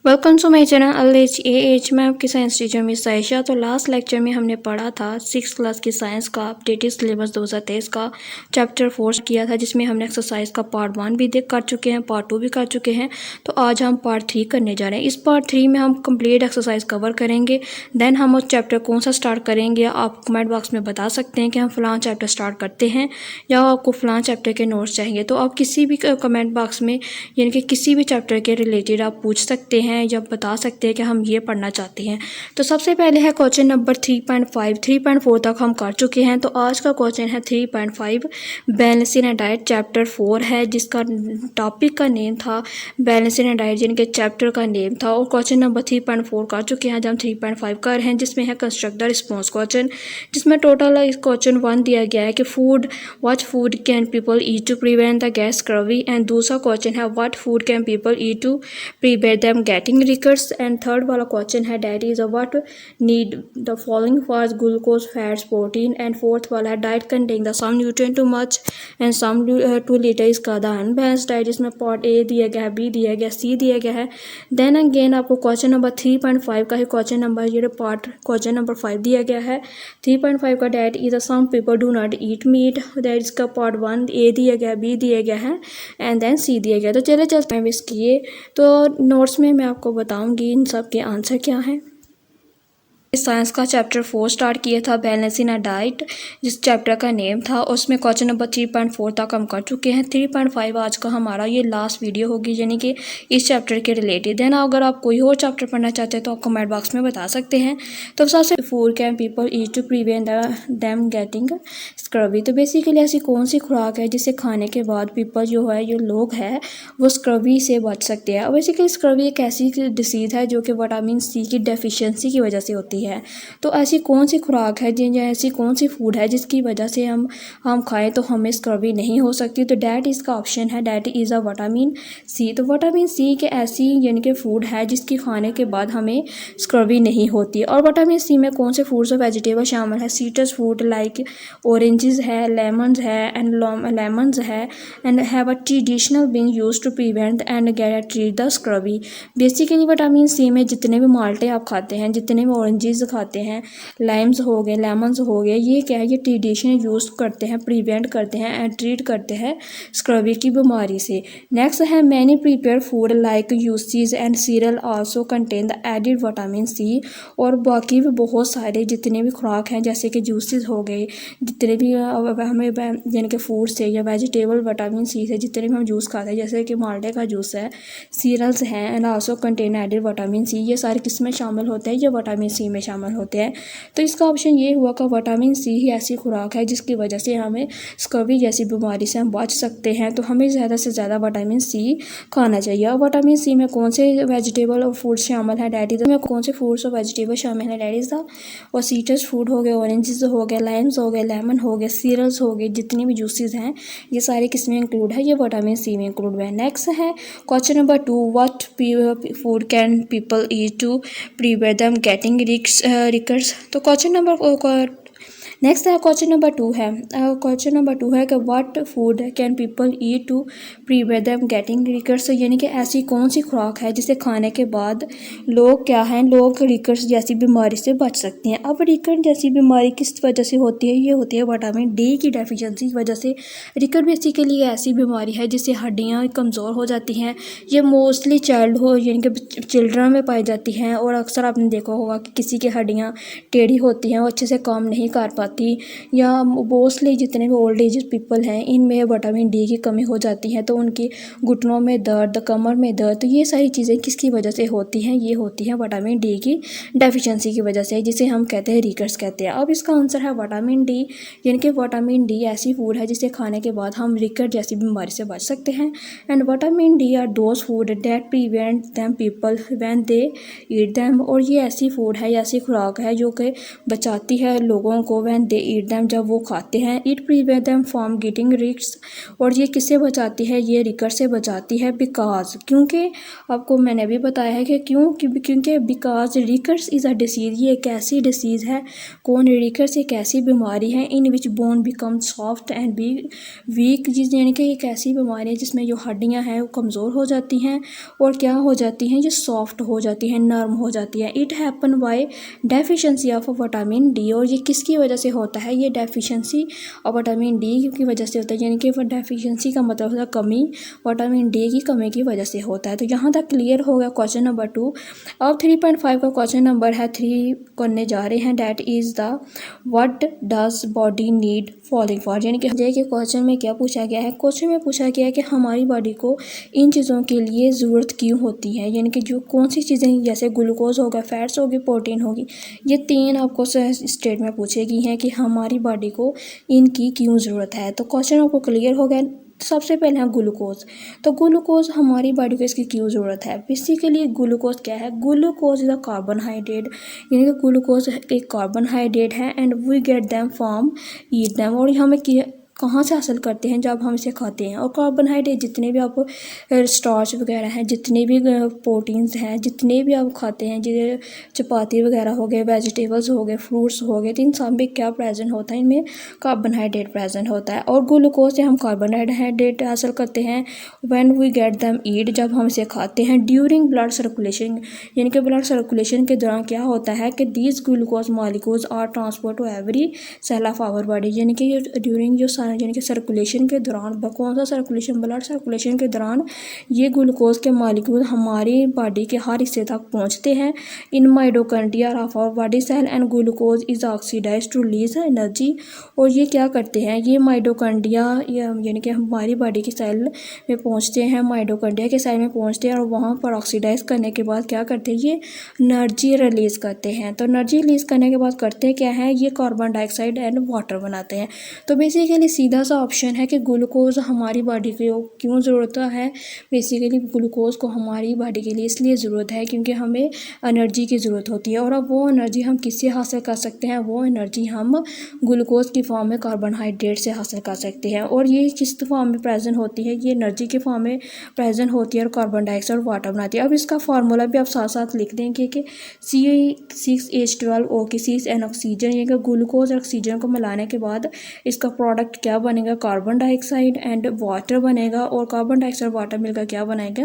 Welcome to my channel LHAH। मैं आपकी science teacher miss Ayesha. तो लास्ट लेक्चर में हमने पढ़ा था 6th क्लास की साइंस का अपडेटेड सिलेबस 2023 का चैप्टर 4 किया था, जिसमें हमने एक्सरसाइज का पार्ट 1 भी कर चुके हैं, पार्ट 2 भी कर चुके हैं। तो आज हम पार्ट 3 करने जा रहे हैं। इस पार्ट 3 में हम कंप्लीट एक्सरसाइज कवर करेंगे। देन हम उस चैप्टर कौन सा स्टार्ट करेंगे, आप कमेंट बॉक्स में बता सकते हैं कि हम फ़लाँ चैप्टर स्टार्ट करते हैं या आपको फ़लाँ चैप्टर के नोट्स चाहिए। तो आप किसी भी कमेंट बॉक्स में यानी कि किसी भी चैप्टर के रिलेटेड आप पूछ सकते हैं या बता सकते हैं कि हम ये पढ़ना चाहते हैं। तो सबसे पहले है क्वेश्चन नंबर 3.5। 3.4 तक हम कर चुके हैं। तो आज का क्वेश्चन है 3.5 बैलेंसिंग एंड डाइट चैप्टर 4 है, जिसका टॉपिक का नेम था बैलेंसिंग एंड डाइट, जिनके चैप्टर का नेम था। और क्वेश्चन नंबर 3.4 कर चुके हैं, जब हम 3.5 कर रहे हैं, जिसमें है कंस्ट्रक्ट द रिस्पॉन्स क्वेश्चन, जिसमें टोटल इस क्वेश्चन 1 दिया गया है कि food what food can people eat to prevent the gas scurvy, and दूसरा क्वेश्चन है what food can people eat to prevent them getting rickets, and third वाला question है diet is what need the following for glucose fats protein, and fourth वाला है diet contain the some nutrient too much and some to little. इसका the unbalanced diet, जिसमें part A दिया गया है, B दिया गया, सी दिया गया है। देन अगेन आपको क्वेश्चन नंबर 3.5 का ही क्वेश्चन नंबर ये पार्ट क्वेश्चन नंबर 5 दिया गया है। 3.5 का diet is some people do not eat meat, that इसका पार्ट 1 ए दिया गया, बी दिया गया है एंड देन सी दिया गया। तो चले चलते हैं इसकी। तो नोट्स में मैं आपको बताऊंगी इन सब के आंसर क्या हैं। साइंस का चैप्टर 4 स्टार्ट किया था बैलेंसिंग अ डाइट, जिस चैप्टर का नेम था, उसमें क्वेश्चन नंबर 3.4 तक हम कर चुके हैं। 3.5 आज का हमारा ये लास्ट वीडियो होगी, यानी कि इस चैप्टर के रिलेटेड। देन अगर आप कोई और चैप्टर पढ़ना चाहते हैं तो आप कमेंट बॉक्स में बता सकते हैं। तो सबसे food can people eat to prevent them getting scurvy. तो बेसिकली ऐसी कौन सी खुराक है जिसे खाने के बाद पीपल जो है, जो लोग हैं, वो स्क्रवी से बच सकते हैं। और बेसिकली स्क्रवी एक ऐसी डिसीज़ है जो कि विटामिन सी की डेफिशिएंसी की वजह से होती है। तो ऐसी कौन सी खुराक है ऐसी कौन सी फूड है जिसकी वजह से हम खाएं तो हमें स्क्रवी नहीं हो सकती। तो डैट इसका ऑप्शन है, that is a vitamin C. तो विटामिन सी के ऐसी यानी कि फूड है जिसकी खाने के बाद हमें स्क्रवी नहीं होती। और विटामिन सी में कौन से फ्रूट्स और वेजिटेबल शामिल है? सीट्रस फूड लाइक ऑरेंजेस है, लेमन्स है एंड लेमन्स है, and have a traditional been use to prevent and get treat the scurvy. Basically vitamin C में जितने भी माल्टे आप खाते हैं, जितने भी ऑरेंजेस खाते हैं, लाइम्स हो गए, लेमन्स हो गए, ये क्या है, ये ट्रेडिशनल यूज़ करते हैं, प्रिवेंट करते हैं एंड ट्रीट करते हैं स्क्रवी की बीमारी से। नेक्स्ट है many prepare food like juices and cereal also contain the added vitamin C. और बाकी भी बहुत सारे जितने भी खुराक हैं, जैसे कि जूसेस हो गए, जितने भी हमें यानी कि फूड से या वेजिटेबल विटामिन सी से जितने भी हम जूस खाते हैं, जैसे कि माल्टे का जूस है, सीरियल्स हैं and also contain added vitamin C, ये सारे किस में शामिल होते हैं? ये विटामिन सी में शामिल होते हैं। तो इसका ऑप्शन ये हुआ कि विटामिन सी ही ऐसी खुराक है जिसकी वजह से हमें स्कर्वी जैसी बीमारी से हम बच सकते हैं। तो हमें ज़्यादा से ज़्यादा विटामिन सी खाना चाहिए। और विटामिन सी में कौन से वेजिटेबल और फ्रूट शामिल है? डैट इज में कौन से फ्रूट्स और वेजिटेबल शामिल है? डैट इज द और सीट्रस फूड हो गए, ऑरेंजेस हो गए, लाइम्स हो गए, लेमन हो गए, सीरियल्स हो गए, जितनी भी जूसेस हैं, ये सारे किस में इंक्लूड है? ये विटामिन सी में इंक्लूड है। नेक्स्ट है question number 2, what food can people eat to prevent them getting rickets. तो क्वेश्चन नंबर नेक्स्ट है क्वेश्चन नंबर 2 है, क्वेश्चन नंबर 2 है कि what food can people eat to prevent them getting rickets. यानी कि ऐसी कौन सी खुराक है जिसे खाने के बाद लोग क्या हैं, लोग रिकट्स जैसी बीमारी से बच सकते हैं। अब रिकट जैसी बीमारी किस वजह से होती है? ये होती है विटामिन डी की डेफिशिएंसी की वजह से। रिकट बेसिकली ऐसी बीमारी है जिससे हड्डियाँ कमज़ोर हो जाती हैं। ये मोस्टली चाइल्ड हो यानी कि चिल्ड्रन में पाई जाती हैं। और अक्सर आपने देखा होगा कि किसी की हड्डियाँ टेढ़ी होती हैं, वो अच्छे से काम नहीं कर पाती, या मोस्टली जितने भी ओल्ड एज पीपल हैं, इनमें विटामिन डी की कमी हो जाती है। तो उनकी घुटनों में दर्द, कमर में दर्द, तो ये सारी चीज़ें किसकी वजह से होती हैं? ये होती हैं विटामिन डी की डेफिशिएंसी की वजह से, जिसे हम कहते हैं रिकट्स कहते हैं। अब इसका आंसर है विटामिन डी, यानी कि विटामिन डी ऐसी फूड है जिसे खाने के बाद हम रिकट जैसी बीमारी से बच सकते हैं। And vitamin D R those food that prevent them people when they eat them. और ये ऐसी फूड है, ऐसी खुराक है जो कि बचाती है लोगों को व्हेन दे ईट दैम, जब वो खाते हैं। It prevent them from getting रिक्स, और ये किससे बचाती है, ये रिकर से बचाती है। बिकॉज, क्योंकि आपको मैंने अभी बताया है कि क्योंकि because recurs is a disease, ये एक ऐसी डिसीज़ है। कौन, रिकर्स एक ऐसी बीमारी है in which bone become soft and weak, जिस यानी कि एक ऐसी बीमारी है जिसमें जो हड्डियाँ हैं वो कमज़ोर हो जाती हैं और क्या हो जाती हैं, ये सॉफ्ट हो जाती हैं, नरम हो जाती हैं। It happen by deficiency of vitamin D, और ये किसकी वजह से होता है, ये डेफिशिएंसी ऑफ विटामिन डी की वजह से होता है। यानी कि डेफिशिएंसी का मतलब होता है कमी, विटामिन डी की कमी की वजह से होता है। तो यहाँ तक क्लियर हो गया क्वेश्चन नंबर 2। अब 3.5 का क्वेश्चन नंबर है 3 करने जा रहे हैं। That is the what does body need falling for, यानी कि क्वेश्चन में क्या पूछा गया है, क्वेश्चन में पूछा गया है कि हमारी बॉडी को इन चीज़ों के लिए ज़रूरत क्यों होती है। यानी कि जो कौन सी चीज़ें, जैसे ग्लूकोज होगा, फैट्स होगी, प्रोटीन होगी, ये 3 आपको स्टेटमेंट पूछेगी हैं कि हमारी बॉडी को इनकी क्यों ज़रूरत है। तो क्वेश्चन आपको क्लियर हो गया। सबसे पहले है ग्लूकोज। तो ग्लूकोज हमारी बॉडी को इसकी क्यों ज़रूरत है। बेसिकली ग्लूकोज क्या है, ग्लूकोज इज़ अ कार्बोहाइड्रेट, यानी कि ग्लूकोज एक कार्बोहाइड्रेट है and we get them from eat them, और हमें कहाँ से हासिल करते हैं, जब हम इसे खाते हैं। और कार्बोहाइड्रेट जितने भी आप स्टार्च वगैरह हैं, जितने भी प्रोटीन्स हैं, जितने भी आप खाते हैं, जैसे चपाती वगैरह हो गए, वेजिटेबल्स हो गए, फ्रूट्स हो गए, तो इन सब में क्या प्रेजेंट होता है, इनमें कार्बोहाइड्रेट प्रेजेंट होता है। और ग्लूकोज से हम कार्बोहाइड्रेट हासिल करते हैं व्हेन वी गेट दैम ईट, जब हम इसे खाते हैं। ड्यूरिंग ब्लड सर्कुलेशन, यानी कि ब्लड सर्कुलेशन के दौरान क्या होता है कि these glucose molecules are transport to every cell of our body, यानी कि ड्यूरिंग जो यानी कि सर्कुलेशन के दौरान, कौन सा सर्कुलेशन, ब्लड सर्कुलेशन के दौरान ये ग्लूकोज के मॉलिक्यूल हमारी बॉडी के हर हिस्से तक पहुंचते हैं। In mitochondria of our body cell and glucose is oxidised to release energy, और ये क्या करते हैं, ये माइटोकॉन्ड्रिया यानी कि हमारी बॉडी की सेल में पहुंचते हैं, माइटोकॉन्ड्रिया के सेल में पहुंचते हैं, और वहाँ पर ऑक्सीडाइज करने के बाद क्या करते हैं, ये एनर्जी रिलीज़ करते हैं। तो एनर्जी रिलीज़ करने के बाद करते क्या है, ये कार्बन डाइऑक्साइड एंड वाटर बनाते हैं। तो बेसिकली सीधा सा ऑप्शन है कि ग्लूकोज हमारी बॉडी को क्यों ज़रूरत है। बेसिकली ग्लूकोज को हमारी बॉडी के लिए इसलिए ज़रूरत है क्योंकि हमें एनर्जी की ज़रूरत होती है। और अब वो एनर्जी हम किससे हासिल कर सकते हैं, वो एनर्जी हम ग्लूकोज की फॉर्म में कार्बोहाइड्रेट से हासिल कर सकते हैं। और ये किस फॉर्म में प्रेजेंट होती है, ये एनर्जी के फॉर्म में प्रेजेंट होती है और कार्बन डाइऑक्साइड और वाटर बनाती है। अब इसका फार्मूला भी आप साथ साथ लिख देंगे कि C6H12O की C एन ऑक्सीजन, यानी कि ग्लूकोज और ऑक्सीजन को मिलाने के बाद इसका प्रोडक्ट क्या बनेगा, कार्बन डाइऑक्साइड एंड वाटर बनेगा, और कार्बन डाइऑक्साइड वाटर मिलकर क्या बनाएगा,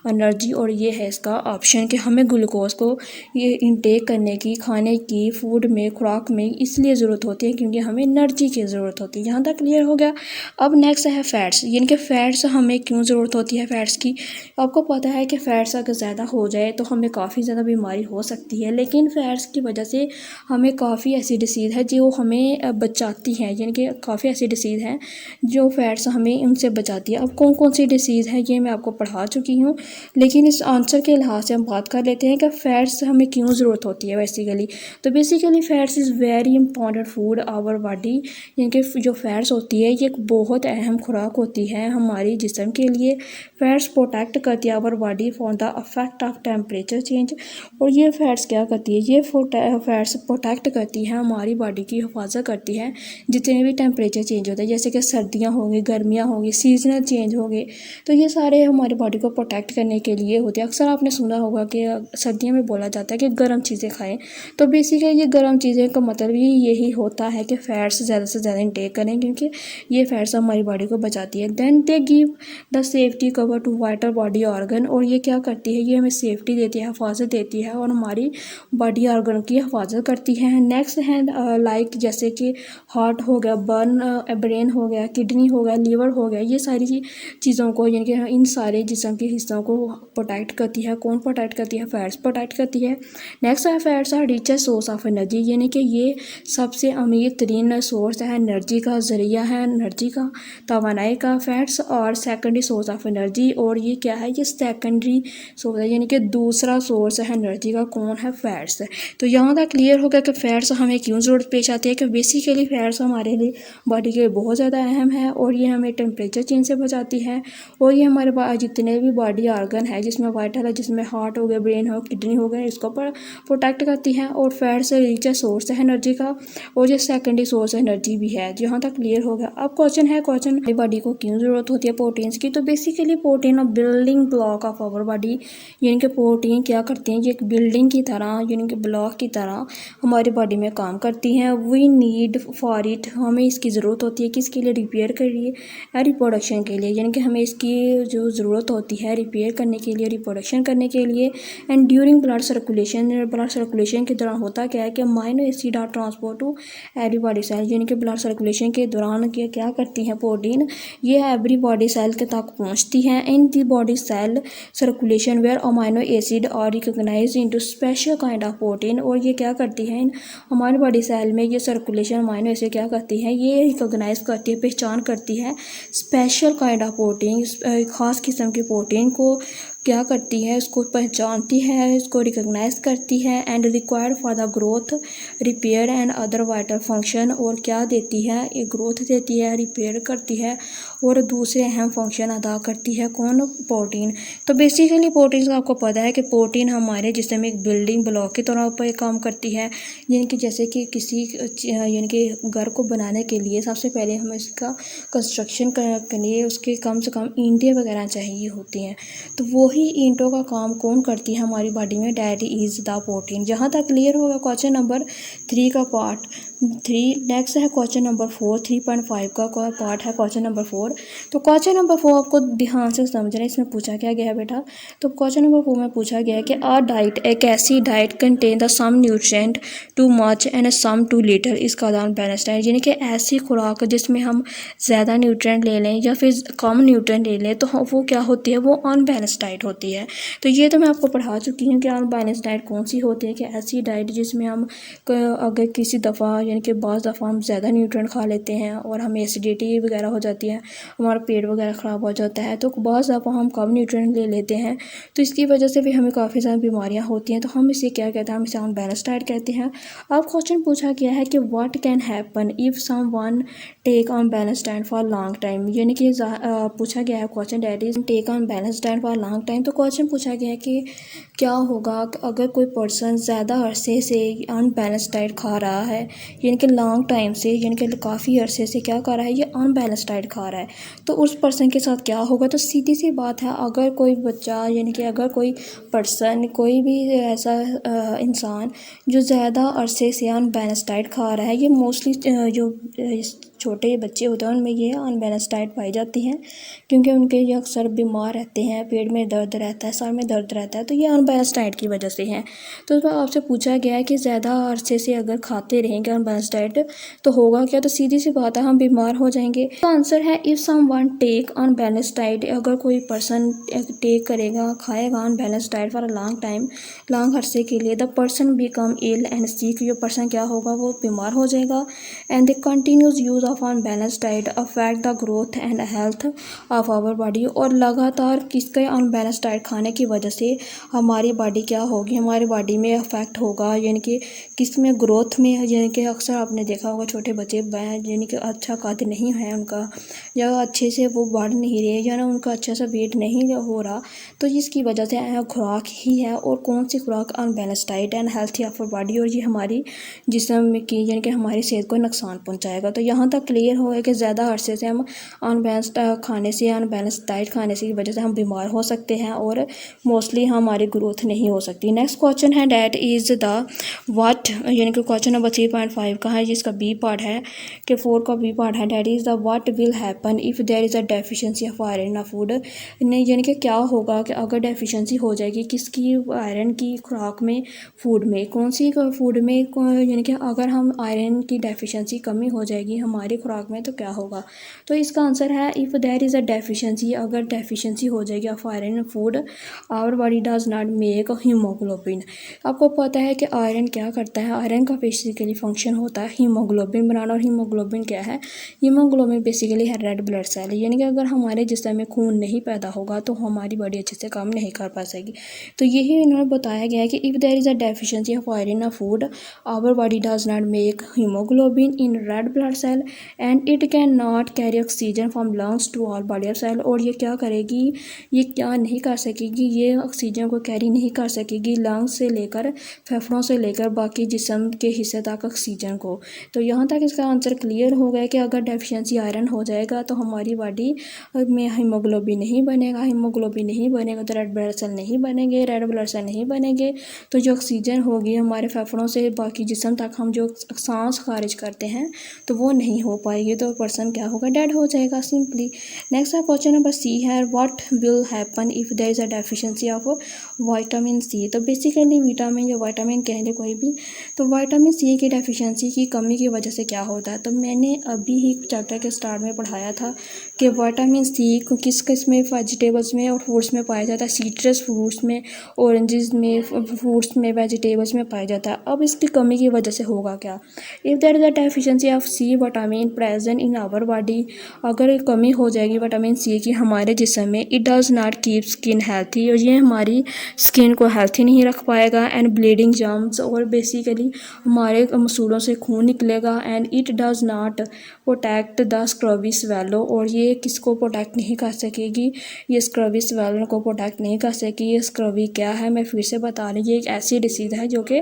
एनर्जी। और ये है इसका ऑप्शन कि हमें ग्लूकोज को ये इनटेक करने की, खाने की, फूड में, खुराक में इसलिए ज़रूरत होती है क्योंकि हमें एनर्जी की ज़रूरत होती है। यहाँ तक क्लियर हो गया। अब नेक्स्ट है फैट्स, यानी कि फैट्स हमें क्यों ज़रूरत होती है फैट्स की। आपको पता है कि फैट्स अगर ज़्यादा हो जाए तो हमें काफ़ी ज़्यादा बीमारी हो सकती है, लेकिन फैट्स की वजह से हमें काफ़ी ऐसी डिसीज़ है जो हमें बचाती है, यानी कि काफ़ी ऐसी डिसीज़ है जो फैट्स हमें उनसे बचाती है। अब कौन कौन सी डिसीज़ है ये मैं आपको पढ़ा चुकी हूँ, लेकिन इस आंसर के लिहाज से हम बात कर लेते हैं कि फैट्स हमें क्यों ज़रूरत होती है बेसिकली। तो basically fats is very important food our body, यानी कि जो फैट्स होती है ये एक बहुत अहम खुराक होती है हमारी जिस्म के लिए। फैट्स प्रोटेक्ट करती है our body for the affect of temperature change, और ये फैट्स क्या करती है, ये फैट्स प्रोटेक्ट करती है हमारी बॉडी की, हिफाजत करती है जितने भी टेम्परेचर चेंज होता है, जैसे कि सर्दियाँ होंगी, गर्मियाँ होंगी, सीजनल चेंज हो गए, तो ये सारे हमारी बॉडी को प्रोटेक्ट करने के लिए होते हैं। अक्सर आपने सुना होगा कि सर्दियों में बोला जाता है कि गर्म चीज़ें खाएं, तो बेसिकली ये गर्म चीज़ें का मतलब ही यही होता है कि फैट्स ज़्यादा से ज़्यादा इंटेक करें क्योंकि ये फैट्स हमारी बॉडी को बचाती है। Then they give the safety cover to vital body organ, और ये क्या करती है, ये हमें सेफ्टी देती है, हिफाजत देती है और हमारी बॉडी ऑर्गन की हिफाजत करती है। नेक्स्ट है लाइक जैसे कि हार्ट हो गया, ब्रेन हो गया, किडनी हो गया, लीवर हो गया, ये सारी चीज़ों को, यानी कि इन सारे जिस्म के हिस्सों को प्रोटेक्ट करती है। कौन प्रोटेक्ट करती है, फैट्स प्रोटेक्ट करती है। नेक्स्ट है fats are richest source of energy, यानी कि ये सबसे अमीर तरीन सोर्स है एनर्जी का, ज़रिया है एनर्जी का, तवानाई का। फैट्स और सेकेंडरी सोर्स ऑफ एनर्जी, और ये क्या है, ये सेकेंडरी सोर्स है, यानी कि दूसरा सोर्स है एनर्जी का। कौन है, फैट्स है। तो यहाँ तक क्लियर हो गया कि फैट्स हमें क्यों ज़रूरत पेश आती है कि बेसिकली फैट्स हमारे लिए बॉडी के बहुत ज़्यादा अहम है और ये हमें टेम्परेचर चेंज से बचाती है। और ये हमारे जितने भी बॉडी ऑर्गन है जिसमें वाइटल है, जिसमें हार्ट हो गया, ब्रेन हो, किडनी हो गए, इसको प्रोटेक्ट करती है। और फैट से रिच सोर्स है एनर्जी का और ये सेकेंडरी सोर्स एनर्जी भी है। जहाँ तक क्लियर हो गया। अब क्वेश्चन बॉडी को क्यों ज़रूरत होती है प्रोटीन्स की। तो basically protein building block of our body, यानी कि प्रोटीन क्या करती हैं, ये एक बिल्डिंग की तरह यानी कि ब्लॉक की तरह हमारी बॉडी में काम करती हैं। वी नीड फॉर इट, हमें इसकी ज़रूरत होती है किसके लिए, रिपेयर के लिए, रिप्रोडक्शन के लिए, यानी कि हमें इसकी जो ज़रूरत होती है रिपेयर करने के लिए, रिप्रोडक्शन करने के लिए। एंड ड्यूरिंग ब्लड सर्कुलेशन के दौरान होता क्या है कि amino acid are transport to every body cell, यानी कि ब्लड सर्कुलेशन के दौरान क्या करती हैं प्रोटीन, ये एवरी बॉडी सेल के तक पहुंचती हैं। In the body cell circulation where amino acid are recognise into special kind of protein, और ये क्या करती हैं हमारी बॉडी सेल में ये सर्कुलेशन अमाइनो एसिड क्या करती हैं, ये रिकॉग्नाइज करती है, पहचान करती है स्पेशल काइंड ऑफ प्रोटीन, ख़ास किस्म के प्रोटीन को क्या करती है, इसको पहचानती है, इसको रिकॉग्नाइज करती है। And required for the growth, repair and other vital function, और क्या देती है, ये ग्रोथ देती है, रिपेयर करती है और दूसरे अहम फंक्शन अदा करती है। कौन, प्रोटीन। तो बेसिकली प्रोटीन का आपको पता है कि प्रोटीन हमारे जिस्म में एक बिल्डिंग ब्लॉक की तरह पर काम करती है, यानी कि जैसे कि किसी यानी कि घर को बनाने के लिए सबसे पहले हमें इसका कंस्ट्रक्शन के लिए उसके कम से कम ईंटें वगैरह चाहिए होती हैं। तो वही ईंटों का काम कौन करती है हमारी बॉडी में, डैट इज़ द प्रोटीन। जहाँ तक क्लियर होगा क्वेश्चन नंबर 3 का पार्ट 3। नेक्स्ट है क्वेश्चन नंबर 4, 3.5 का पार्ट है क्वेश्चन नंबर 4। तो क्वेश्चन नंबर 4 आपको ध्यान से समझना है, इसमें पूछा क्या गया है बेटा। तो क्वेश्चन नंबर 4 में पूछा गया है कि आ डाइट, एक ऐसी diet contain the some nutrient too much and some too little, इसका दान बैलेंस डाइट, यानी कि ऐसी खुराक जिसमें हम ज़्यादा न्यूट्रिएंट ले लें या फिर कम न्यूट्रिएंट ले लें, तो वो क्या होती है, वो अनबैलेंस डाइट होती है। तो ये तो मैं आपको पढ़ा चुकी हूँ कि अनबैलेंस डाइट कौन सी होती है, कि ऐसी डाइट जिसमें हम अगर किसी दफ़ा यानी कि बाज़ दफ़ा हम ज़्यादा न्यूट्रिएंट खा लेते हैं और हमें एसिडिटी वगैरह हो जाती है, हमारा पेट वगैरह ख़राब हो जाता है, तो बाज़ दफ़ा हम कम न्यूट्रिएंट ले लेते हैं, तो इसकी वजह से भी हमें काफ़ी सारी बीमारियाँ होती हैं। तो हम इसे क्या कहते हैं, हम इसे अनबैलेंस डाइट कहते हैं। अब क्वेश्चन पूछा गया है कि what can happen if someone take unbalance diet for long time, यानी कि पूछा गया है question that is take unbalance diet for long time. तो क्वेश्चन पूछा गया है कि क्या होगा अगर कोई पर्सन ज़्यादा अरसे से अनबैलेंस डाइट खा रहा है, यानी कि लॉन्ग टाइम से, यानी कि काफ़ी अरसे से क्या कर रहा है, ये अनबैलेंस डाइट खा रहा है, तो उस पर्सन के साथ क्या होगा। तो सीधी सी बात है, अगर कोई बच्चा यानी कि अगर कोई पर्सन, कोई भी ऐसा इंसान जो ज़्यादा अरसे से अनबैलेंस डाइट खा रहा है, ये मोस्टली जो छोटे बच्चे होते हैं उनमें ये अनबैलेंस डाइट पाई जाती हैं, क्योंकि उनके ये अक्सर बीमार रहते हैं, पेट में दर्द रहता है, सर में दर्द रहता है, तो ये अनबैलेंस डाइट की वजह से हैं। तो आपसे पूछा गया है कि ज़्यादा अरसे से अगर खाते रहेंगे अनबैलेंस डाइट तो होगा क्या। तो सीधी सी बात है, हम बीमार हो जाएंगे। तो आंसर है if someone take unbalance diet, अगर कोई पर्सन टेक करेगा, खाएगा unbalance diet for a long time, long अरसे के लिए, the person become ill and sick, ये पर्सन क्या होगा, वो बीमार हो जाएगा। And the continuous use of unbalance diet affect the growth and health of our body, और लगातार किसके अनबैलेंस डाइट खाने की वजह से हमारी बॉडी क्या होगी, हमारी बॉडी में अफेक्ट होगा, यानी कि किस में, ग्रोथ में, यानी कि अक्सर आपने देखा होगा छोटे बच्चे यानी कि अच्छा कद नहीं है उनका, या अच्छे से वो बढ़ नहीं रहे, या ना उनका अच्छा सा वेट नहीं हो रहा, तो इसकी वजह से खुराक ही है। और कौन सी खुराक, unbalance diet and health of our body, और ये हमारी जिस्म की यानी कि हमारी सेहत को नुकसान पहुँचाएगा। तो यहाँ तक क्लियर हो है कि ज़्यादा अरसे से हम अनबैलेंस खाने से, अनबैलेंस डाइट खाने से की वजह से हम बीमार हो सकते हैं और मोस्टली हमारी ग्रोथ नहीं हो सकती। नेक्स्ट क्वेश्चन है डैट इज़ द व्हाट, यानी कि क्वेश्चन नंबर 3.5 का है, जिसका बी पार्ट है कि 4 का बी पार्ट है, that is the what will happen if there is a deficiency of iron in food, यानी कि क्या होगा कि अगर डेफिशिएंसी हो जाएगी किसकी, आयरन की खुराक में, फूड में, कौन सी फूड में, यानी कि अगर हम आयरन की डेफिशिएंसी कमी हो जाएगी हमारी खुराक में तो क्या होगा। तो इसका आंसर है if there is a deficiency, अगर डेफिशिएंसी हो जाएगी of iron in food, our body does not make haemoglobin. आपको पता है कि आयरन क्या करता है, आयरन का बेसिकली फंक्शन होता है हीमोग्लोबिन बनाना, और हीमोग्लोबिन क्या है, हीमोग्लोबिन बेसिकली है रेड ब्लड सेल, यानी कि अगर हमारे जिस्म में खून नहीं पैदा होगा तो हमारी बॉडी अच्छे से काम नहीं कर पा सकेगी। तो यही इन्होंने बताया गया है कि if there is a deficiency of iron in food, our body does not make haemoglobin in red blood cell, and it can not carry oxygen from lungs to all body of cell. और ये क्या करेगी, ये क्या नहीं कर सकेगी, ये ऑक्सीजन को कैरी नहीं कर सकेगी लंग्स से लेकर फेफड़ों से लेकर बाकी जिस्म के हिस्से तक ऑक्सीजन को। तो यहाँ तक इसका आंसर क्लियर हो गया कि अगर डेफिशिएंसी आयरन हो जाएगा तो हमारी बॉडी में हीमोग्लोबिन नहीं बनेगा, हीमोग्लोबिन नहीं बनेगा तो रेड ब्लड सेल नहीं बनेंगे, रेड ब्लड सेल नहीं बनेंगे तो जो ऑक्सीजन होगी हमारे फेफड़ों से बाकी जिस्म तक हम जो सांस खारिज करते हैं तो वो नहीं हो पाएगी, तो पर्सन क्या होगा, डेड हो जाएगा सिंपली। नेक्स्ट है क्वेश्चन नंबर सी है, what will happen if there is a deficiency of vitamin C. तो बेसिकली विटामिन या विटामिन कह ले कोई भी, तो विटामिन सी की डेफिशिएंसी की कमी की वजह से क्या होता है। तो मैंने अभी ही चैप्टर के स्टार्ट में पढ़ाया था कि विटामिन सी को किस किस में, वेजिटेबल्स में और फ्रूट्स में पाया जाता है, सीट्रस फ्रूट्स में, ऑरेंजेस में, फ्रूट्स में, वेजिटेबल्स में पाया जाता है। अब इसकी कमी की वजह से होगा क्या, if there is a deficiency of C vitamin present in our body, अगर कमी हो जाएगी विटामिन सी की हमारे जिस्म में, it does not keep skin healthy, और ये हमारी स्किन को हेल्थी नहीं रख पाएगा, एंड ब्लीडिंग जम्स, और बेसिकली हमारे मसूड़ों से खून निकलेगा, and it does not protect the scurvy swallow, और ये किसको प्रोटेक्ट नहीं कर सकेगी, ये स्क्रवी स्वेलो को प्रोटेक्ट नहीं कर सकेगी। ये स्क्रवी क्या है, मैं फिर से बता रही हूँ, ये एक ऐसी डिसीज़ है जो कि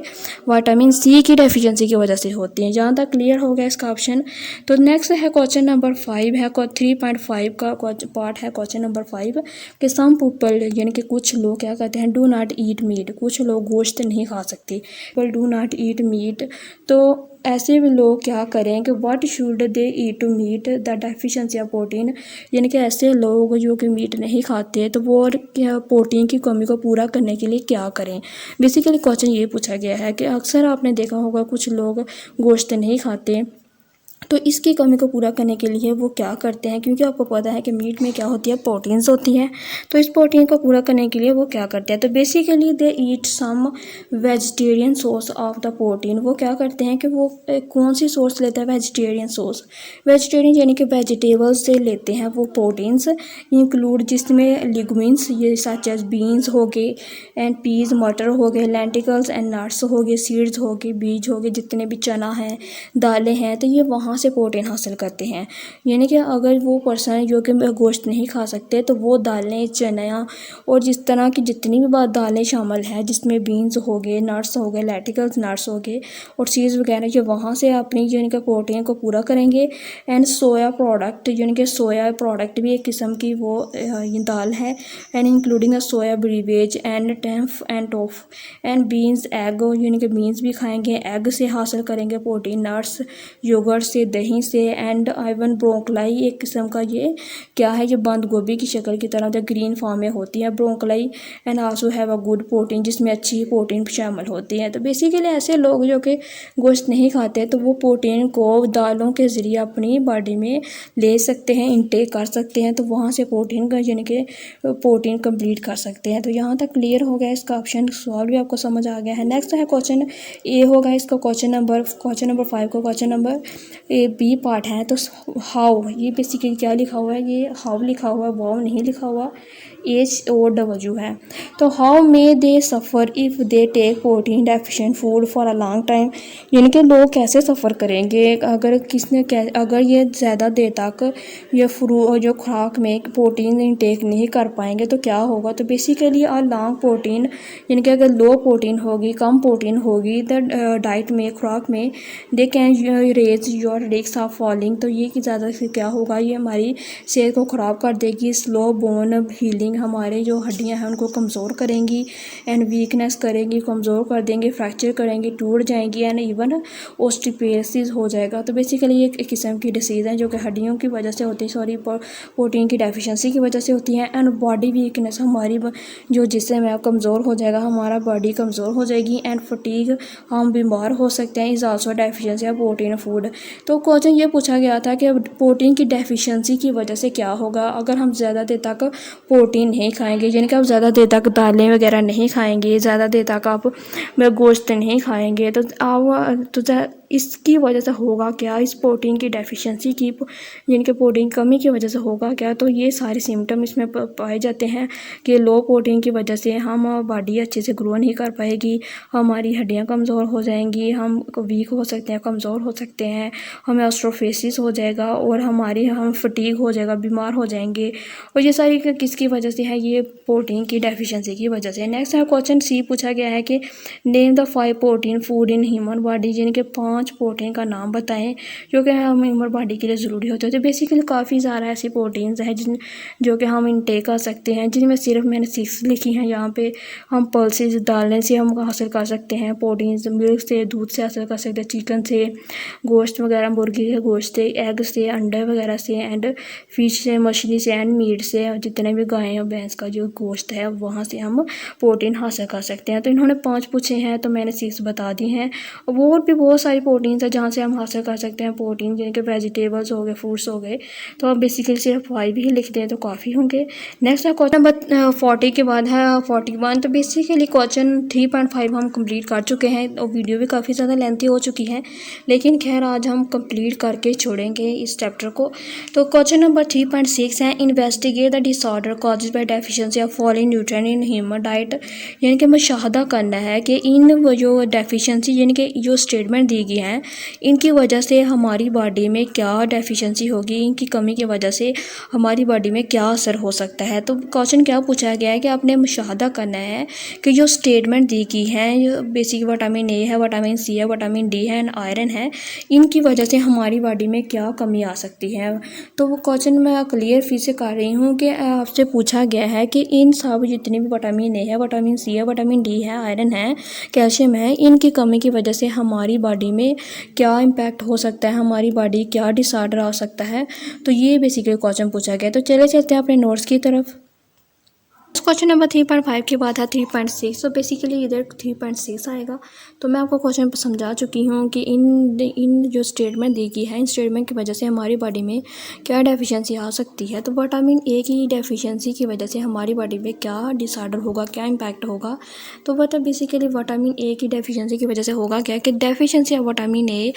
विटामिन सी की डेफिशिएंसी की वजह से होती है। जहाँ तक क्लियर हो गया इसका ऑप्शन। तो नेक्स्ट है क्वेश्चन नंबर 5 है, 3.5 का पार्ट है क्वेश्चन नंबर 5 कि सम पीपल यानी कि कुछ लोग क्या कहते हैं, डू नॉट ईट मीट, कुछ लोग गोश्त नहीं खा सकते, पर डू नॉट ईट मीट। तो ऐसे भी लोग क्या करें कि what should they eat to meet the deficiency of protein, यानी कि ऐसे लोग जो कि मीट नहीं खाते तो वो क्या प्रोटीन की कमी को पूरा करने के लिए क्या करें। बेसिकली क्वेश्चन ये पूछा गया है कि अक्सर आपने देखा होगा कुछ लोग गोश्त नहीं खाते, तो इसकी कमी को पूरा करने के लिए वो क्या करते हैं, क्योंकि आपको पता है कि मीट में क्या होती है, प्रोटीन्स होती हैं, तो इस प्रोटीन को पूरा करने के लिए वो क्या करते हैं। तो basically they eat some vegetarian source of the protein, वो क्या करते हैं कि वो कौन सी सोर्स लेते हैं, वेजिटेरियन सोर्स, वेजिटेरियन यानी कि वेजिटेबल्स से लेते हैं वो प्रोटीन्स, इंक्लूड जिसमें लिग्यूमिन्स ये सच एज बीन्स हो गए, एंड पीज मटर हो गए, लेंटिकल्स एंड नट्स हो गए, सीड्स हो गए, बीज हो गए, जितने भी चना हैं, दालें हैं, तो ये वहाँ से प्रोटीन हासिल करते हैं। यानी कि अगर वो पर्सन जो कि गोश्त नहीं खा सकते तो वो दालें, चना और जिस तरह की जितनी भी बात दालें शामिल हैं जिसमें बीन्स हो गए, नट्स हो गए, लेटिकल्स नट्स हो गए और सीड्स वगैरह, जो वहाँ से अपनी यानी कि प्रोटीन को पूरा करेंगे। एंड सोया प्रोडक्ट, यानी कि सोया प्रोडक्ट भी एक किस्म की वो ये दाल है, and including a soya beverage and tempeh and tofu and beans egg, यानी कि बीन्स भी खाएंगे, एग से हासिल करेंगे प्रोटीन, नट्स, योगर्ट से, दही से, एंड आइवन ब्रोंकलाई एक किस्म का ये क्या है, ये बंद गोभी की शक्ल की तरह जो ग्रीन फॉर्म में होती है broccoli, and also have a good protein, जिसमें अच्छी प्रोटीन शामिल होती है। तो बेसिकली ऐसे लोग जो कि गोश्त नहीं खाते तो वो प्रोटीन को दालों के ज़रिए अपनी बॉडी में ले सकते हैं, इनटेक कर सकते हैं, तो वहाँ से प्रोटीन का यानी कि प्रोटीन कंप्लीट कर सकते हैं। तो यहाँ तक क्लियर हो गया, इसका ऑप्शन सॉल्व भी आपको समझ आ गया है। नेक्स्ट है क्वेश्चन ए होगा इसका, क्वेश्चन नंबर 5 का question number A B part है। तो हाउ, ये बेसिकली क्या लिखा हुआ है, ये हाउ लिखा हुआ है, वाव नहीं लिखा हुआ, HOW है। तो how may they suffer if they take protein deficient food for a long time, यानी कि लोग कैसे सफ़र करेंगे अगर ये ज़्यादा देर तक ये जो खुराक में प्रोटीन इनटेक नहीं कर पाएंगे तो क्या होगा। तो बेसिकली आ लॉन्ग प्रोटीन, यानी कि अगर लो प्रोटीन होगी, कम प्रोटीन होगी तो डाइट में, खुराक में, they can raise your risk of falling, तो ये कि ज़्यादा से क्या होगा, ये हमारी सेहत को ख़राब कर देगी, स्लो बोन हीलिंग, हमारे जो हड्डियां हैं उनको कमज़ोर करेंगी, एंड वीकनेस करेंगी, कमज़ोर कर देंगे, फ्रैक्चर करेंगी, टूट जाएंगी, एंड इवन ऑस्टियोपोरोसिस हो जाएगा। तो बेसिकली ये एक किस्म की डिसीज़ है जो कि हड्डियों की वजह से होती है, सॉरी प्रोटीन की डेफिशिएंसी की वजह से होती है। एंड बॉडी वीकनेस, हमारी जो जिस्म है कमज़ोर हो जाएगा, हमारा बॉडी कमज़ोर हो जाएगी, एंड फटीग, हम बीमार हो सकते हैं, is also deficiency of protein food. तो क्वेश्चन ये पूछा गया था कि प्रोटीन की डेफिशिएंसी की वजह से क्या होगा अगर हम ज़्यादा देर तक प्रोटीन नहीं खाएंगे, यानी कि आप ज़्यादा देर तक दालें वगैरह नहीं खाएंगे, ज़्यादा देर तक आप गोश्त नहीं खाएंगे, तो इसकी वजह से होगा क्या, इस प्रोटीन की डेफिशिएंसी की जिनके प्रोटीन कमी की वजह से होगा क्या। तो ये सारे सिम्टम इसमें पाए जाते हैं कि लो प्रोटीन की वजह से हम बॉडी अच्छे से ग्रो नहीं कर पाएगी, हमारी हड्डियाँ कमज़ोर हो जाएंगी, हम वीक हो सकते हैं, कमज़ोर हो सकते हैं, हमें ऑस्ट्रोफेसिस हो जाएगा और हम फटीग हो जाएगा, बीमार हो जाएंगे। और ये सारी किसकी वजह से है, ये प्रोटीन की डेफिशिएंसी की वजह से। नेक्स्ट है क्वेश्चन सी पूछा गया है कि name the 5 protein food in human body, जिनके 5 प्रोटीन का नाम बताएं जो कि हम ह्यूमन बॉडी के लिए ज़रूरी होते हैं। तो बेसिकली काफ़ी ज़्यादा ऐसी प्रोटीन्स हैं जो कि हम इनटेक कर सकते हैं, जिनमें सिर्फ मैंने 6 लिखी हैं यहाँ पे। हम पल्सेस डालने से हम हासिल कर सकते हैं प्रोटीन्स, मिल्क से, दूध से हासिल कर सकते हैं, चिकन से, गोश्त वगैरह, मुर्गी के गोश्त से, एग से, अंडे वगैरह से, एंड फिश से, मछली से, एंड मीट से, जितने भी गाय और भैंस का जो गोश्त है वहाँ से हम प्रोटीन हासिल कर सकते हैं। तो इन्होंने 5 पूछे हैं तो मैंने 6 बता दी हैं। और भी बहुत सारी प्रोटीन्स है जहाँ से हम हासिल कर सकते हैं प्रोटीन, जिनके वेजिटेबल्स हो गए, फ्रूट्स हो गए। तो अब बेसिकली सिर्फ 5 ही लिख दें तो काफ़ी होंगे। नेक्स्ट है क्वेश्चन नंबर 40 के बाद है 41। तो बेसिकली क्वेश्चन 3.5 हम कंप्लीट कर चुके हैं और वीडियो भी काफ़ी ज़्यादा लेंथी हो चुकी है, लेकिन खैर आज हम कंप्लीट करके छोड़ेंगे इस चैप्टर को। तो क्वेश्चन नंबर 3.6 है investigate the disorder causes bye deficiency of following nutrient in human diet, यानी कि मुशाहदा करना है कि इन जो डेफिशिएंसी यानी कि जो स्टेटमेंट दी गई हैं इनकी वजह से हमारी बॉडी में क्या डेफिशिएंसी होगी, इनकी कमी की वजह से हमारी बॉडी में क्या असर हो सकता है। तो क्वेश्चन क्या पूछा गया है कि आपने मुशाहदा करना है कि जो स्टेटमेंट दी गई हैं, जो बेसिक विटामिन ए है, विटामिन सी है, विटामिन डी है, एंड आयरन है, इनकी वजह से हमारी बॉडी में क्या कमी आ सकती है। तो वो क्वेश्चन मैं क्लियर फिर से कर रही हूँ कि आपसे पूछा गया है कि इन सब जितने भी विटामिन ए है, विटामिन सी है, विटामिन डी है, आयरन है, कैल्शियम है, इनकी कमी की वजह से हमारी बॉडी में क्या इम्पैक्ट हो सकता है, हमारी बॉडी क्या डिसऑर्डर आ सकता है। तो ये बेसिकली क्वेश्चन पूछा गया। तो चले चलते हैं अपने नोट्स की तरफ। क्वेश्चन नंबर 3.5 के बाद है 3.6। तो बेसिकली इधर 3.6 आएगा। तो मैं आपको क्वेश्चन समझा चुकी हूँ कि इन जो स्टेटमेंट दी गई है, इन स्टेटमेंट की वजह से हमारी बॉडी में क्या डेफिशिएंसी आ सकती है। तो विटामिन ए की डेफिशिएंसी की वजह से हमारी बॉडी में क्या डिसऑर्डर होगा, क्या इम्पैक्ट होगा। तो मतलब बेसिकली विटामिन ए की डेफिशिएंसी की वजह से होगा क्या कि deficiency of vitamin A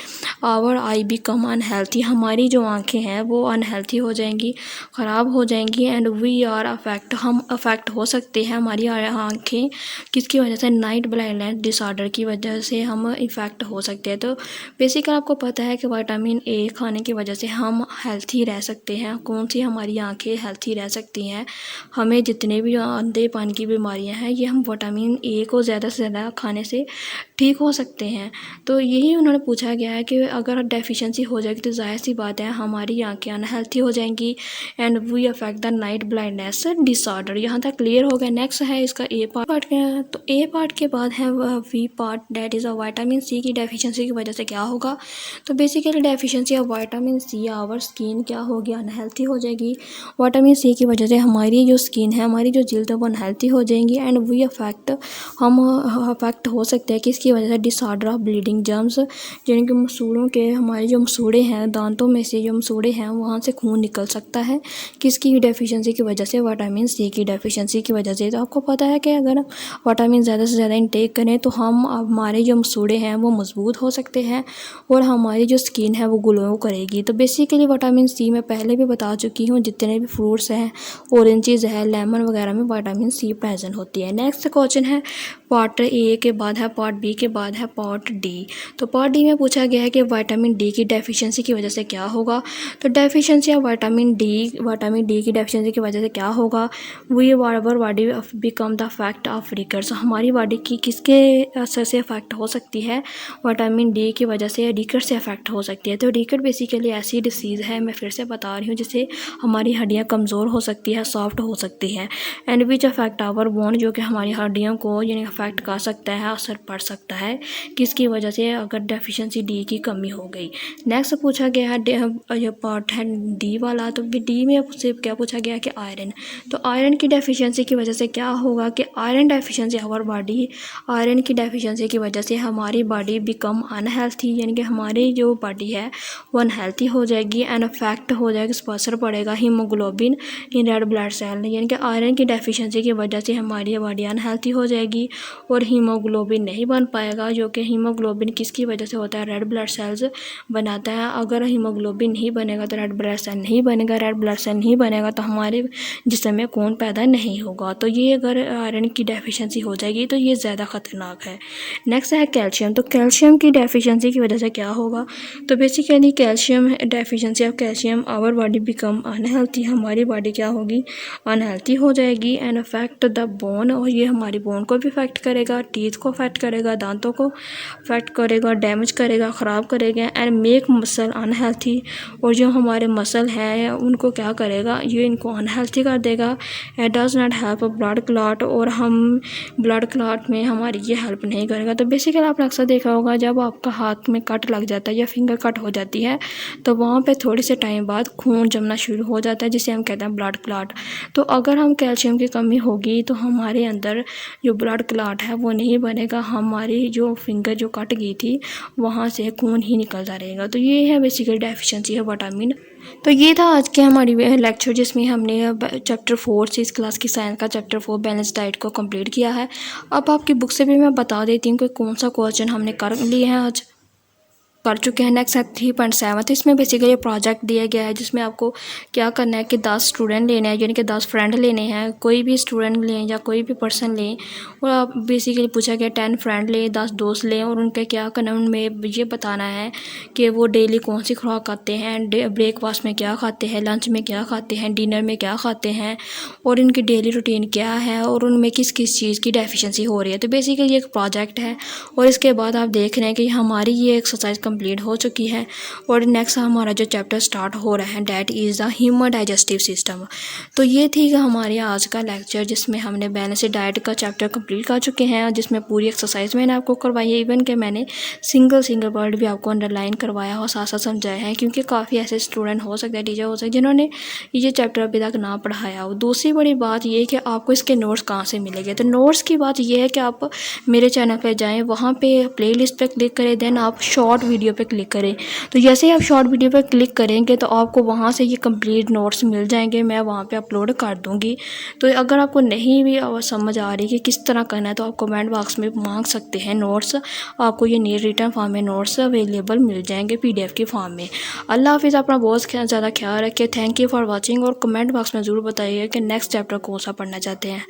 our eye become unhealthy, हमारी जो आँखें हैं वो अनहेल्थी हो जाएंगी, ख़राब हो जाएंगी, एंड वी आर अफेक्ट, हम अफेक्ट हो सकते हैं, हमारी आँखें किसकी वजह से, नाइट ब्लाइंडनेस डिसऑर्डर की वजह से हम इफ़ेक्ट हो सकते हैं। तो बेसिकली आपको पता है कि विटामिन ए खाने की वजह से हम हेल्थी रह सकते हैं। कौन सी हमारी आँखें हेल्थी रह सकती हैं, हमें जितने भी अंधेपन की बीमारियां हैं ये हम विटामिन ए को ज़्यादा से ज़्यादा खाने से ठीक हो सकते हैं। तो यही उन्होंने पूछा गया है कि अगर डेफिशिएंसी हो जाएगी तो जाहिर सी बात है हमारी आँखें अनहेल्थी हो जाएंगी, and we affect the night blindness disorder. यहाँ तक क्लियर हो गया। नेक्स्ट है इसका ए पार्ट का। तो ए पार्ट के बाद है V part, that is a vitamin C की डेफिशिएंसी की वजह से क्या होगा। तो बेसिकली deficiency of vitamin C our skin क्या होगी, अनहेल्थी हो जाएगी। विटामिन सी की वजह से हमारी जो स्किन है, हमारी जो जिल्द है वो अनहेल्थी हो जाएंगी, एंड वी अफेक्ट, हम अफेक्ट हो सकते हैं किसकी वजह से, डिसऑर्डर ऑफ ब्लीडिंग जर्म्स, जिनके मसूड़ों के, हमारे जो मसूड़े हैं, दांतों में से जो मसूड़े हैं वहाँ से खून निकल सकता है किसकी डेफिशिएंसी की वजह से, विटामिन सी की डेफिशिएंसी की वजह से। तो आपको पता है कि अगर विटामिन ज़्यादा से ज़्यादा इंटेक करें तो हमारे जो मसूड़े हैं वो मजबूत हो सकते हैं और हमारी जो स्किन है वो ग्लो करेगी। तो बेसिकली विटामिन सी मैं पहले भी बता चुकी हूँ, जितने भी फ्रूट्स हैं, ऑरेंजेस है, लेमन वगैरह में विटामिन सी प्रेजेंट होती है। नेक्स्ट क्वेश्चन है पार्ट ए के बाद है पार्ट बी के बाद है पार्ट डी। तो पार्ट डी में पूछा गया है कि विटामिन डी की डेफिशिएंसी की वजह से क्या होगा। तो डेफिशिएंसी ऑफ विटामिन डी की डेफिशिएंसी की वजह से क्या होगा, we our body become the effect of rickets, हमारी बॉडी की किसके असर से इफेक्ट हो सकती है, विटामिन डी की वजह से रिकट से इफेक्ट हो सकती है। तो रिकट बेसिकली ऐसी डिसीज़ है, मैं फिर से बता रही हूँ, जिससे हमारी हड्डियाँ कमज़ोर हो सकती है, सॉफ्ट हो सकती है, and which affect our bone, जो कि हमारी हड्डियों को यानी अफेक्ट कर सकता है, असर पड़ सकता है किसकी वजह से, अगर डेफिशिएंसी डी की कमी हो गई। नेक्स्ट पूछा गया है, ये पार्ट है डी वाला। तो डी में आपसे क्या पूछा गया कि आयरन। तो आयरन की डेफिशिएंसी डेफिशिएंसी की वजह से क्या होगा कि iron deficiency our body, iron की डेफिशिएंसी की वजह से हमारी बॉडी बिकम अनहेल्थी, यानी कि हमारी जो बॉडी है वो अनहेल्थी हो जाएगी एंड अफेक्ट हो जाएगा, इस पर असर पड़ेगा haemoglobin in red blood cell, यानी कि आयरन की डेफिशिएंसी की वजह से हमारी बॉडी अनहेल्थी हो जाएगी और हीमोग्लोबिन नहीं बन पाएगा, जो कि हीमोग्लोबिन किसकी वजह से होता है, रेड ब्लड सेल्स बनाता है। अगर हीमोग्लोबिन नहीं बनेगा तो रेड ब्लड सेल नहीं बनेगा, रेड ब्लड सेल नहीं बनेगा तो हमारे जिस्म में खून पैदा नहीं होगा। तो ये अगर आयरन की डेफिशिएंसी हो जाएगी तो ये ज़्यादा ख़तरनाक है। नेक्स्ट है कैल्शियम। तो कैल्शियम की डेफिशिएंसी की वजह से क्या होगा, तो basically calcium deficiency of calcium our body become unhealthy, हमारी बॉडी क्या होगी, अनहेल्थी हो जाएगी एंड अफेक्ट द बोन, और ये हमारी बोन को भी अफेक्ट करेगा, टीथ को अफेक्ट करेगा, दांतों को अफेक्ट करेगा, डैमेज करेगा, ख़राब करेगा एंड मेक मसल अनहेल्थी, और जो हमारे मसल हैं उनको क्या करेगा, ये इनको अनहेल्थी कर देगा। It does not help blood clot, और हम ब्लड क्लॉट में हमारी ये हेल्प नहीं करेगा। तो बेसिकली आपने अक्सर देखा होगा जब आपका हाथ में कट लग जाता है या फिंगर कट हो जाती है तो वहाँ पे थोड़ी से टाइम बाद खून जमना शुरू हो जाता है, जिसे हम कहते हैं ब्लड क्लॉट। तो अगर हम कैल्शियम की कमी होगी तो हमारे अंदर जो ब्लड क्लॉट है वो नहीं बनेगा, हमारी जो फिंगर जो कट गई थी वहाँ से खून ही निकलता रहेगा। तो ये है बेसिकली डेफिशिएंसी है विटामिन। तो ये था आज के हमारी लेक्चर, जिसमें हमने चैप्टर 4 6 क्लास की साइंस का चैप्टर 4 बैलेंस डाइट को कंप्लीट किया है। अब आपकी बुक से भी मैं बता देती हूँ कि कौन सा क्वेश्चन हमने कर लिए हैं, आज कर चुके हैं। नेक्स्ट है 3.7। तो इसमें बेसिकली प्रोजेक्ट दिया गया है जिसमें आपको क्या करना है कि 10 स्टूडेंट लेने हैं, यानी कि 10 फ्रेंड लेने हैं, कोई भी स्टूडेंट लें या कोई भी पर्सन लें, और आप बेसिकली पूछा गया 10 फ्रेंड लें, 10 दोस्त लें, और उनके क्या करना है, उनमें ये बताना है कि वो डेली कौन सी खुराक खाते हैं, ब्रेकफास्ट में क्या खाते हैं, लंच में क्या खाते हैं, डिनर में क्या खाते हैं, और इनकी डेली रूटीन क्या है, और उनमें किस किस चीज़ की डेफिशिएंसी हो रही है। तो बेसिकली ये एक प्रोजेक्ट है, और इसके बाद आप देख रहे हैं कि हमारी ये एक्सरसाइज कंप्लीट हो चुकी है और नेक्स्ट हमारा जो चैप्टर स्टार्ट हो रहा है that is the human digestive system. तो ये थी हमारे आज का लेक्चर, जिसमें हमने बैलेंस्ड डाइट का चैप्टर कंप्लीट कर चुके हैं, जिसमें पूरी एक्सरसाइज मैंने आपको करवाई है, इवन कि मैंने सिंगल वर्ड भी आपको अंडरलाइन करवाया और साथ साथ समझाया है, क्योंकि काफ़ी ऐसे स्टूडेंट हो सकते हैं, टीचर हो सकते हैं जिन्होंने ये चैप्टर अभी तक ना पढ़ाया हो। दूसरी बड़ी बात ये कि आपको इसके नोट्स कहाँ से मिलेंगे। तो नोट्स की बात ये है कि आप मेरे चैनल पर जाएँ, वहाँ पर प्ले लिस्ट पर क्लिक करें, देन आप शॉर्ट वीडियो पर क्लिक करें। तो जैसे ही आप शॉर्ट वीडियो पर क्लिक करेंगे तो आपको वहाँ से ये कंप्लीट नोट्स मिल जाएंगे, मैं वहाँ पे अपलोड कर दूँगी। तो अगर आपको नहीं भी समझ आ रही कि किस तरह करना है तो आप कमेंट बॉक्स में मांग सकते हैं नोट्स, आपको ये रिटन फॉर्म में नोट्स अवेलेबल मिल जाएंगे PDF की फॉर्म में। अल्लाह हाफिज़, अपना बहुत ज़्यादा ख्याल रखें। थैंक यू फॉर वॉचिंग, और कमेंट बॉक्स में ज़रूर बताइए कि नेक्स्ट चैप्टर कौन सा पढ़ना चाहते हैं।